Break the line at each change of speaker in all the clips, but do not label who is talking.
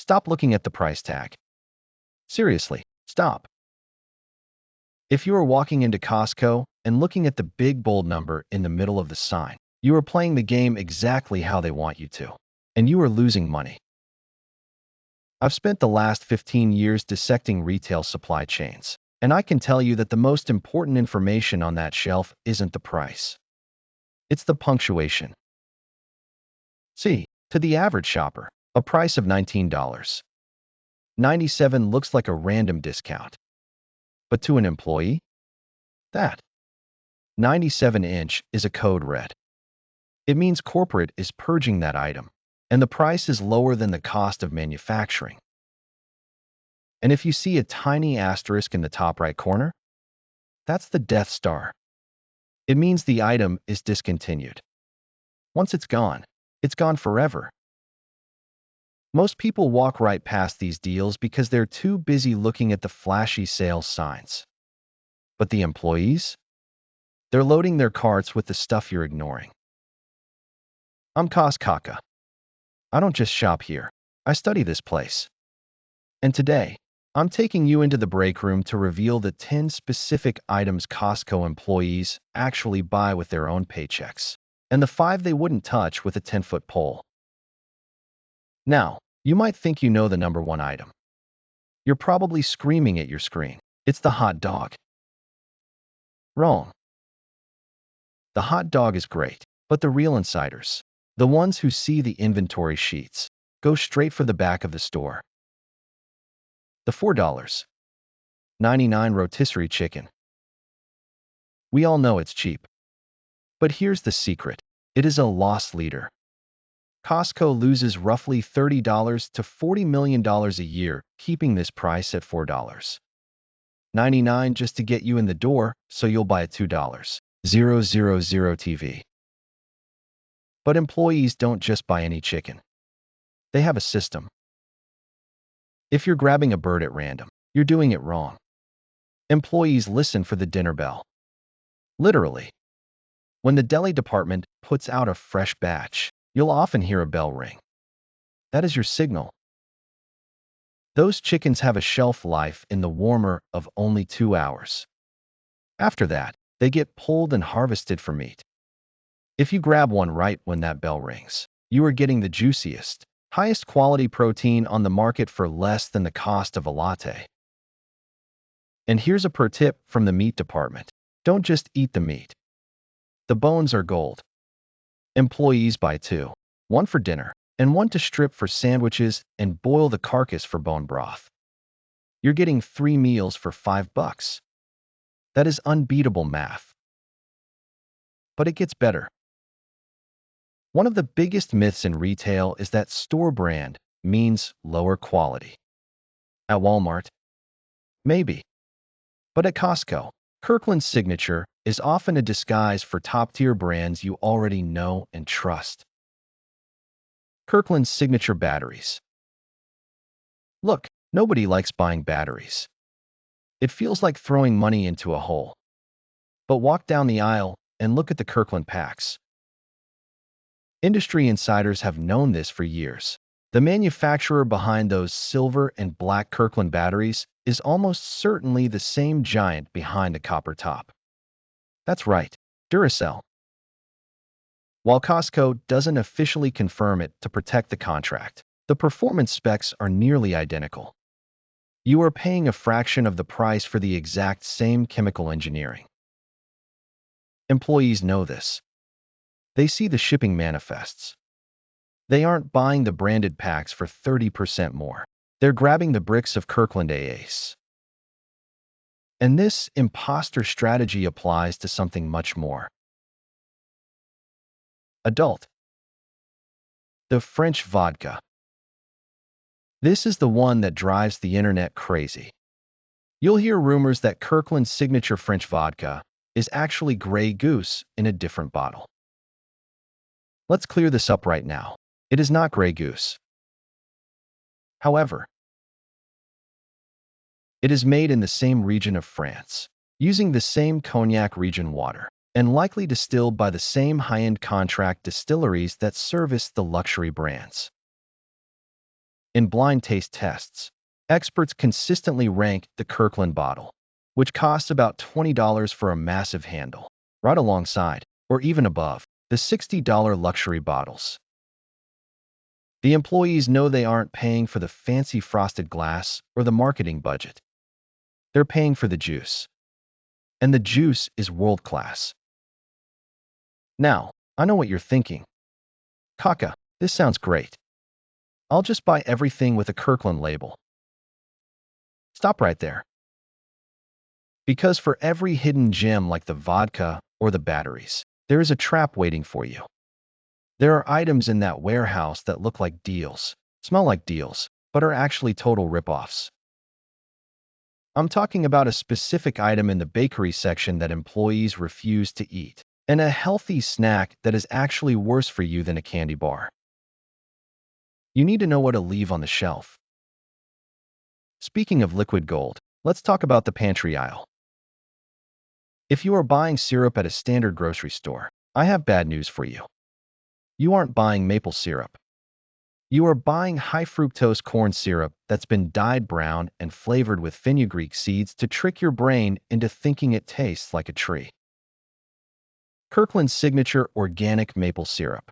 Stop looking at the price tag. Seriously, stop. If you are walking into Costco and looking at the big bold number in the middle of the sign, you are playing the game exactly how they want you to, and you are losing money. I've spent the last 15 years dissecting retail supply chains, and I can tell you that the most important information on that shelf isn't the price. It's the punctuation. See, to the average shopper, a price of $19.97 looks like a random discount. But to an employee, that 97-inch is a code red. It means corporate is purging that item, and the price is lower than the cost of manufacturing. And if you see a tiny asterisk in the top right corner, that's the Death Star. It means the item is discontinued. Once it's gone forever. Most people walk right past these deals because they're too busy looking at the flashy sales signs. But the employees? They're loading their carts with the stuff you're ignoring. I'm Costco. I don't just shop here. I study this place. And today, I'm taking you into the break room to reveal the 10 specific items Costco employees actually buy with their own paychecks, and the 5 they wouldn't touch with a 10-foot pole. Now, you might think you know the number 1 item. You're probably screaming at your screen. It's the hot dog. Wrong. The hot dog is great, but the real insiders, the ones who see the inventory sheets, go straight for the back of the store. The $4.99 rotisserie chicken. We all know it's cheap. But here's the secret. It is a loss leader. Costco loses roughly $30 to $40 million a year, keeping this price at $4.99 just to get you in the door, so you'll buy a $2.00 TV. But employees don't just buy any chicken. They have a system. If you're grabbing a bird at random, you're doing it wrong. Employees listen for the dinner bell. Literally. When the deli department puts out a fresh batch, you'll often hear a bell ring. That is your signal. Those chickens have a shelf life in the warmer of only 2 hours. After that, they get pulled and harvested for meat. If you grab one right when that bell rings, you are getting the juiciest, highest quality protein on the market for less than the cost of a latte. And here's a pro tip from the meat department. Don't just eat the meat. The bones are gold. Employees buy 2, one for dinner and one to strip for sandwiches and boil the carcass for bone broth. You're getting 3 meals for $5. That is unbeatable math. But it gets better. One of the biggest myths in retail is that store brand means lower quality. At Walmart, maybe. But at Costco, Kirkland Signature is often a disguise for top-tier brands you already know and trust. Kirkland Signature batteries. Look, nobody likes buying batteries. It feels like throwing money into a hole. But walk down the aisle and look at the Kirkland packs. Industry insiders have known this for years. The manufacturer behind those silver and black Kirkland batteries is almost certainly the same giant behind a copper top. That's right, Duracell. While Costco doesn't officially confirm it to protect the contract, the performance specs are nearly identical. You are paying a fraction of the price for the exact same chemical engineering. Employees know this. They see the shipping manifests. They aren't buying the branded packs for 30% more. They're grabbing the bricks of Kirkland AAs. And this imposter strategy applies to something much more. Adult. The French vodka. This is the one that drives the internet crazy. You'll hear rumors that Kirkland Signature French vodka is actually Grey Goose in a different bottle. Let's clear this up right now. It is not Grey Goose. However, it is made in the same region of France, using the same cognac region water, and likely distilled by the same high-end contract distilleries that service the luxury brands. In blind taste tests, experts consistently rank the Kirkland bottle, which costs about $20 for a massive handle, right alongside, or even above, the $60 luxury bottles. The employees know they aren't paying for the fancy frosted glass or the marketing budget. They're paying for the juice. And the juice is world-class. Now, I know what you're thinking. Kaka, this sounds great. I'll just buy everything with a Kirkland label. Stop right there. Because for every hidden gem like the vodka or the batteries, there is a trap waiting for you. There are items in that warehouse that look like deals, smell like deals, but are actually total ripoffs. I'm talking about a specific item in the bakery section that employees refuse to eat, and a healthy snack that is actually worse for you than a candy bar. You need to know what to leave on the shelf. Speaking of liquid gold, let's talk about the pantry aisle. If you are buying syrup at a standard grocery store, I have bad news for you. You aren't buying maple syrup. You are buying high fructose corn syrup that's been dyed brown and flavored with fenugreek seeds to trick your brain into thinking it tastes like a tree. Kirkland Signature Organic Maple Syrup.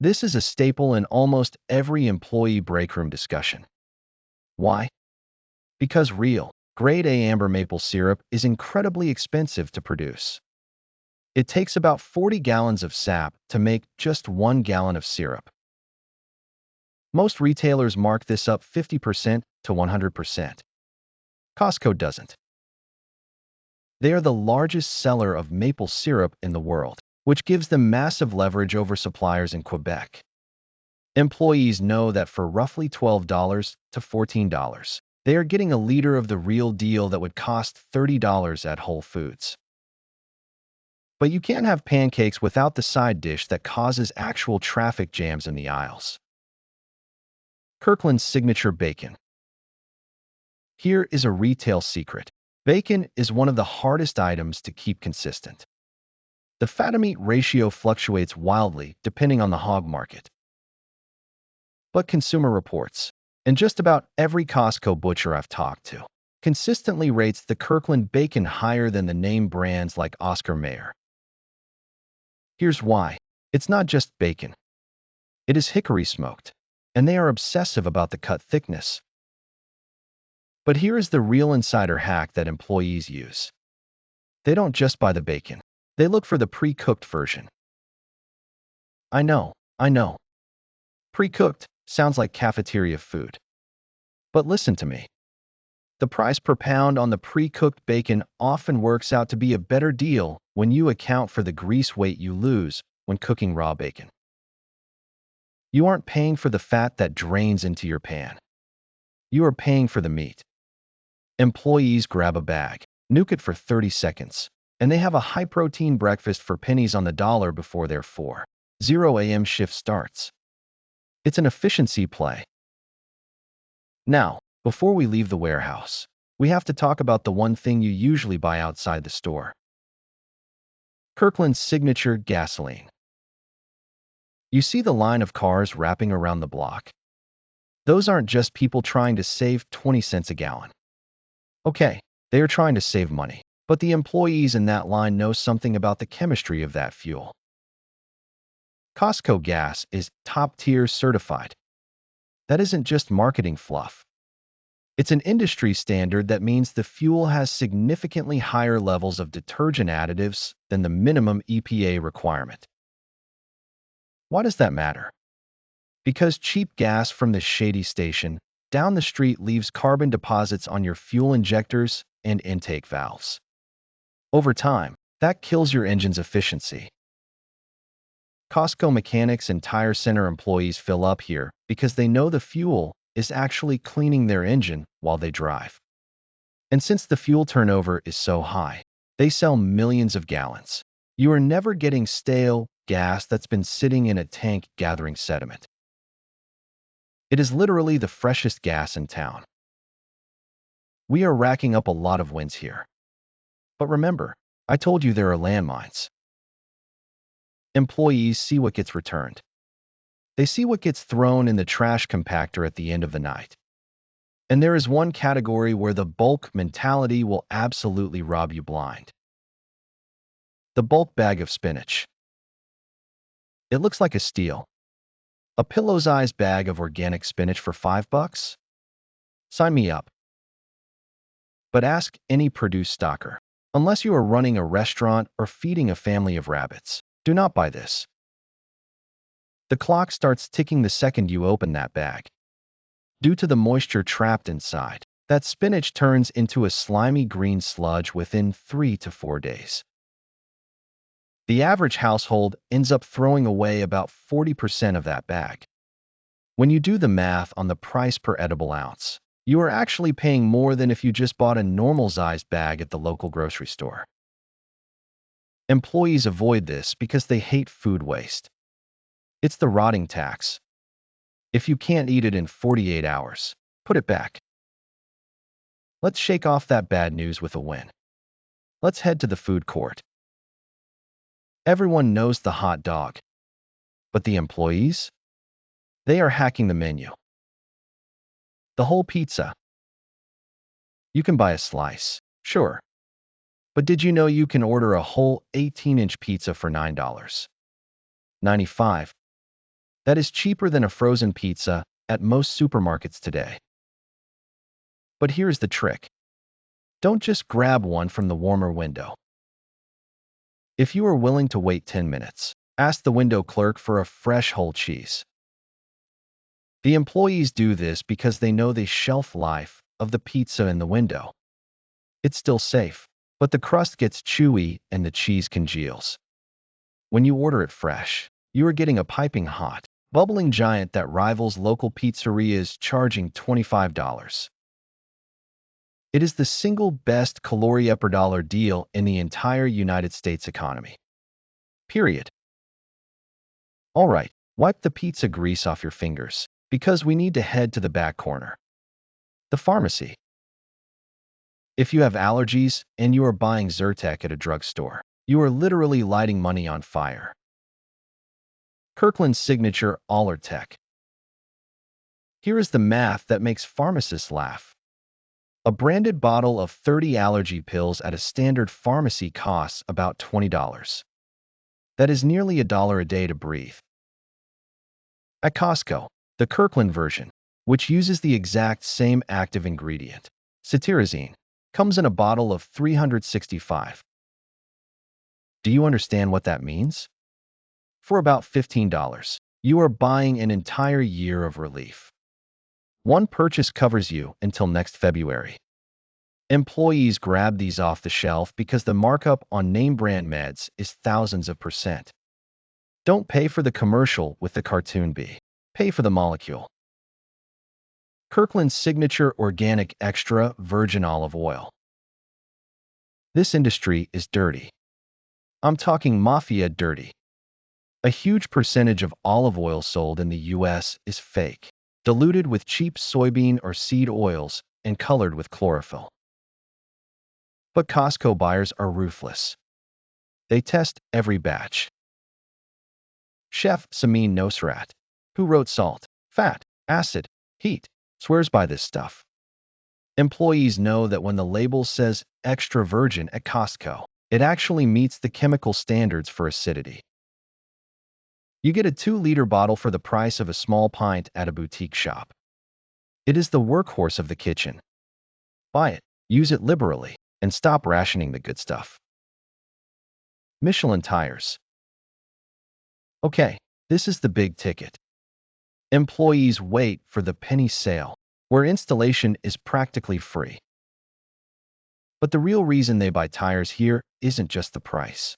This is a staple in almost every employee breakroom discussion. Why? Because real, grade A amber maple syrup is incredibly expensive to produce. It takes about 40 gallons of sap to make just 1 gallon of syrup. Most retailers mark this up 50% to 100%. Costco doesn't. They are the largest seller of maple syrup in the world, which gives them massive leverage over suppliers in Quebec. Employees know that for roughly $12 to $14, they are getting a liter of the real deal that would cost $30 at Whole Foods. But you can't have pancakes without the side dish that causes actual traffic jams in the aisles. Kirkland Signature Bacon. Here is a retail secret. Bacon is one of the hardest items to keep consistent. The fat-to-meat ratio fluctuates wildly depending on the hog market. But Consumer Reports, and just about every Costco butcher I've talked to, consistently rates the Kirkland bacon higher than the name brands like Oscar Mayer. Here's why. It's not just bacon. It is hickory smoked, and they are obsessive about the cut thickness. But here is the real insider hack that employees use. They don't just buy the bacon. They look for the pre-cooked version. I know. Pre-cooked sounds like cafeteria food. But listen to me. The price per pound on the pre-cooked bacon often works out to be a better deal when you account for the grease weight you lose when cooking raw bacon. You aren't paying for the fat that drains into your pan. You are paying for the meat. Employees grab a bag, nuke it for 30 seconds, and they have a high-protein breakfast for pennies on the dollar before their 4:00 a.m. shift starts. It's an efficiency play. Now, before we leave the warehouse, we have to talk about the one thing you usually buy outside the store. Kirkland Signature Gasoline. You see the line of cars wrapping around the block? Those aren't just people trying to save 20 cents a gallon. Okay, they are trying to save money, but the employees in that line know something about the chemistry of that fuel. Costco gas is top-tier certified. That isn't just marketing fluff. It's an industry standard that means the fuel has significantly higher levels of detergent additives than the minimum EPA requirement. Why does that matter? Because cheap gas from the shady station down the street leaves carbon deposits on your fuel injectors and intake valves. Over time, that kills your engine's efficiency. Costco mechanics and tire center employees fill up here because they know the fuel is actually cleaning their engine while they drive. And since the fuel turnover is so high, they sell millions of gallons. You are never getting stale gas that's been sitting in a tank gathering sediment. It is literally the freshest gas in town. We are racking up a lot of wins here. But remember, I told you there are landmines. Employees see what gets returned. They see what gets thrown in the trash compactor at the end of the night. And there is one category where the bulk mentality will absolutely rob you blind. The bulk bag of spinach. It looks like a steal. A pillow-sized bag of organic spinach for $5? Sign me up. But ask any produce stocker. Unless you are running a restaurant or feeding a family of rabbits, do not buy this. The clock starts ticking the second you open that bag. Due to the moisture trapped inside, that spinach turns into a slimy green sludge within 3 to 4 days. The average household ends up throwing away about 40% of that bag. When you do the math on the price per edible ounce, you are actually paying more than if you just bought a normal-sized bag at the local grocery store. Employees avoid this because they hate food waste. It's the rotting tax. If you can't eat it in 48 hours, put it back. Let's shake off that bad news with a win. Let's head to the food court. Everyone knows the hot dog. But the employees? They are hacking the menu. The whole pizza. You can buy a slice, sure. But did you know you can order a whole 18-inch pizza for $9.95? That is cheaper than a frozen pizza at most supermarkets today. But here's the trick. Don't just grab one from the warmer window. If you are willing to wait 10 minutes, ask the window clerk for a fresh whole cheese. The employees do this because they know the shelf life of the pizza in the window. It's still safe, but the crust gets chewy and the cheese congeals. When you order it fresh, you are getting a piping hot, bubbling giant that rivals local pizzerias charging $25. It is the single best calorie per dollar deal in the entire United States economy. Period. All right, wipe the pizza grease off your fingers, because we need to head to the back corner. The pharmacy. If you have allergies and you are buying Zyrtec at a drugstore, you are literally lighting money on fire. Kirkland Signature Allertech. Here is the math that makes pharmacists laugh. A branded bottle of 30 allergy pills at a standard pharmacy costs about $20. That is nearly $1 a day to breathe. At Costco, the Kirkland version, which uses the exact same active ingredient, cetirizine, comes in a bottle of 365. Do you understand what that means? For about $15, you are buying an entire year of relief. One purchase covers you until next February. Employees grab these off the shelf because the markup on name brand meds is thousands of %. Don't pay for the commercial with the cartoon bee. Pay for the molecule. Kirkland Signature Organic Extra Virgin Olive Oil. This industry is dirty. I'm talking mafia dirty. A huge percentage of olive oil sold in the US is fake, diluted with cheap soybean or seed oils and colored with chlorophyll. But Costco buyers are ruthless. They test every batch. Chef Samin Nosrat, who wrote Salt, Fat, Acid, Heat, swears by this stuff. Employees know that when the label says extra virgin at Costco, it actually meets the chemical standards for acidity. You get a 2-liter bottle for the price of a small pint at a boutique shop. It is the workhorse of the kitchen. Buy it, use it liberally, and stop rationing the good stuff. Michelin tires. Okay, this is the big ticket. Employees wait for the penny sale, where installation is practically free. But the real reason they buy tires here isn't just the price.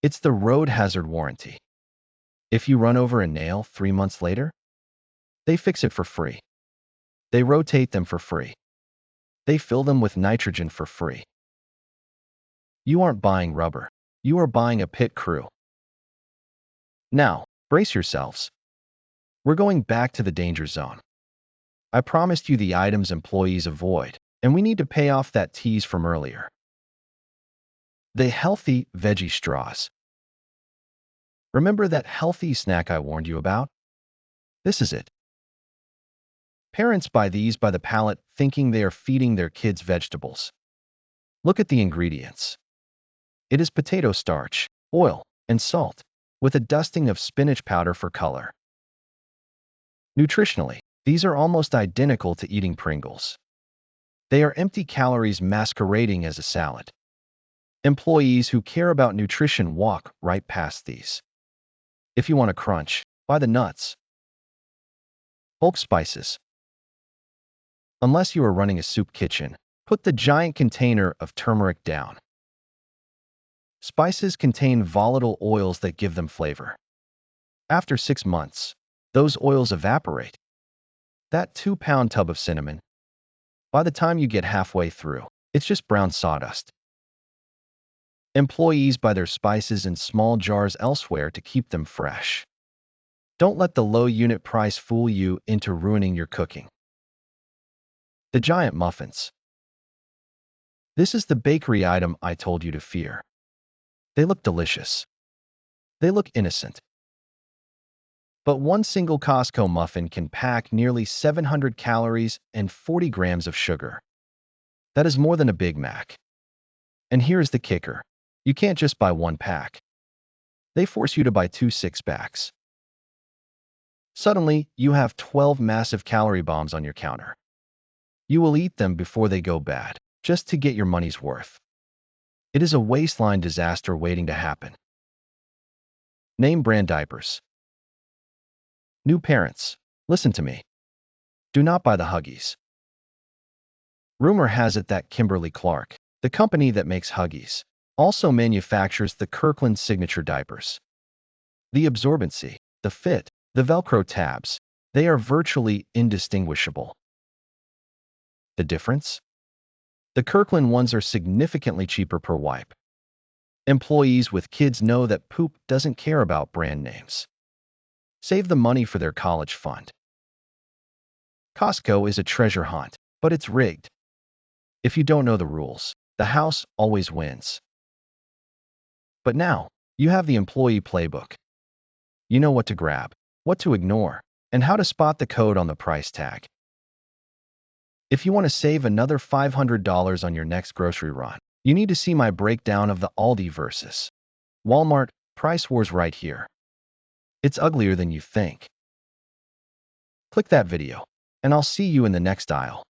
It's the road hazard warranty. If you run over a nail 3 months later, they fix it for free. They rotate them for free. They fill them with nitrogen for free. You aren't buying rubber. You are buying a pit crew. Now, brace yourselves. We're going back to the danger zone. I promised you the items employees avoid, and we need to pay off that tease from earlier. The healthy veggie straws. Remember that healthy snack I warned you about? This is it. Parents buy these by the pallet thinking they are feeding their kids vegetables. Look at the ingredients. It is potato starch, oil, and salt, with a dusting of spinach powder for color. Nutritionally, these are almost identical to eating Pringles. They are empty calories masquerading as a salad. Employees who care about nutrition walk right past these. If you want a crunch, buy the nuts. Bulk spices. Unless you are running a soup kitchen, put the giant container of turmeric down. Spices contain volatile oils that give them flavor. After 6 months, those oils evaporate. That 2-pound tub of cinnamon, by the time you get halfway through, it's just brown sawdust. Employees buy their spices in small jars elsewhere to keep them fresh. Don't let the low unit price fool you into ruining your cooking. The giant muffins. This is the bakery item I told you to fear. They look delicious. They look innocent. But one single Costco muffin can pack nearly 700 calories and 40 grams of sugar. That is more than a Big Mac. And here's the kicker. You can't just buy one pack. They force you to buy 2 six-packs. Suddenly, you have 12 massive calorie bombs on your counter. You will eat them before they go bad, just to get your money's worth. It is a waistline disaster waiting to happen. Name brand diapers. New parents, listen to me. Do not buy the Huggies. Rumor has it that Kimberly-Clark, the company that makes Huggies, also manufactures the Kirkland Signature diapers. The absorbency, the fit, the Velcro tabs, they are virtually indistinguishable. The difference? The Kirkland ones are significantly cheaper per wipe. Employees with kids know that poop doesn't care about brand names. Save the money for their college fund. Costco is a treasure hunt, but it's rigged. If you don't know the rules, the house always wins. But now, you have the employee playbook. You know what to grab, what to ignore, and how to spot the code on the price tag. If you want to save another $500 on your next grocery run, you need to see my breakdown of the Aldi versus Walmart price wars right here. It's uglier than you think. Click that video, and I'll see you in the next aisle.